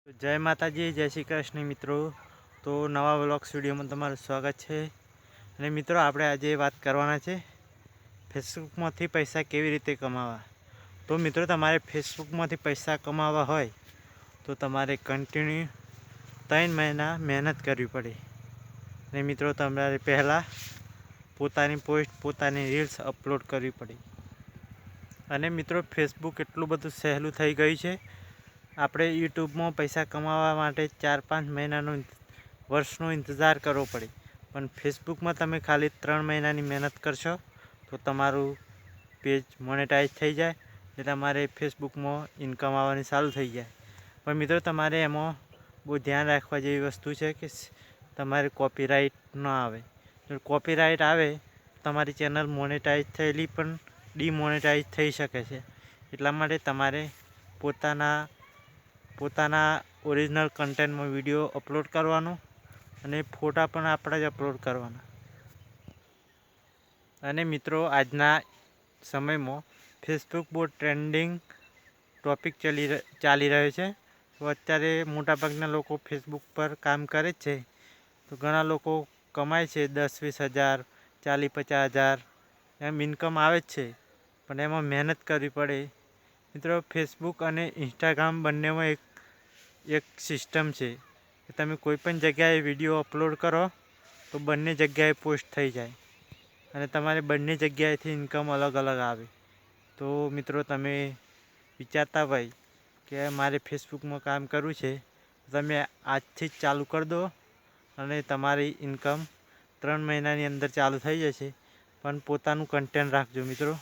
જય માતાજી, જય શ્રી કૃષ્ણ મિત્રો। તો નવા વ્લોગ્સ વિડીયોમાં તમારું સ્વાગત છે। અને મિત્રો આપણે આજે વાત કરવાના છે ફેસબુકમાંથી પૈસા કેવી રીતે કમાવા। તો મિત્રો તમારે ફેસબુકમાંથી પૈસા કમાવા હોય તો તમારે કન્ટિન્યુ 3 મહિના મહેનત કરવી પડે। અને મિત્રો તમારે પહેલાં પોતાની પોસ્ટ પોતાની રીલ્સ અપલોડ કરવી પડે। અને મિત્રો ફેસબુક એટલું બધું સહેલું થઈ ગયું છે। આપણે યુટ્યુબમાં પૈસા કમાવા માટે 4-5 મહિનાનો વર્ષનો ઇંતજાર કરવો પડે, પણ ફેસબુકમાં તમે ખાલી 3 મહિનાની મહેનત કરશો તો તમારું પેજ મોનેટાઈઝ થઈ જાય એટલે તમારે ફેસબુકમાં ઇન્કમ આવવાની ચાલુ થઈ જાય। પણ મિત્રો તમારે એમાં બહુ ધ્યાન રાખવા જેવી વસ્તુ છે કે તમારે કોપીરાઇટ ન આવે। જો કોપીરાઇટ આવે તમારી ચેનલ મોનેટાઈઝ થયેલી પણ ડિમોનેટાઈઝ થઈ શકે છે। એટલા માટે તમારે પોતાના ઓરિજિનલ કન્ટેન્ટમાં વિડીયો અપલોડ કરવાનો અને ફોટા પણ આપણે જ અપલોડ કરવાના। અને મિત્રો આજના સમયમાં ફેસબુક બહુ ટ્રેન્ડિંગ ટોપિક ચાલી રહ્યો છે। તો અત્યારે મોટાભાગના લોકો ફેસબુક પર કામ કરે જ છે। તો ઘણા લોકો કમાય છે 10-20 હજાર, 40-50 હજાર એમ ઇન્કમ આવે જ છે, પણ એમાં મહેનત કરવી પડે। મિત્રો ફેસબુક અને ઇન્સ્ટાગ્રામ બંનેમાં એક સિસ્ટમ છે કે તમે કોઈપણ જગ્યાએ વિડીયો અપલોડ કરો તો બંને જગ્યાએ પોસ્ટ થઈ જાય અને તમારે બંને જગ્યાએથી ઇન્કમ અલગ અલગ આવે। તો મિત્રો તમે વિચારતા હોય કે મારે ફેસબુકમાં કામ કરવું છે, તમે આજથી જ ચાલુ કરી દો અને તમારી ઇન્કમ 3 મહિનાની અંદર ચાલુ થઈ જશે। પણ પોતાનું કન્ટેન્ટ રાખજો મિત્રો।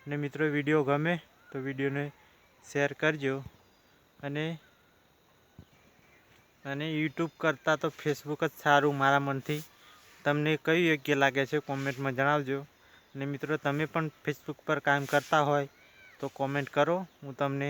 અને મિત્રો વિડીયો ગમે તો વિડીયોને શેર કરજો। અને યુટ્યુબ કરતાં તો ફેસબુક જ સારું મારા મનથી। તમને કયું યોગ્ય લાગે છે કોમેન્ટમાં જણાવજો। અને મિત્રો તમે પણ ફેસબુક પર કામ કરતા હોય તો કોમેન્ટ કરો, હું તમને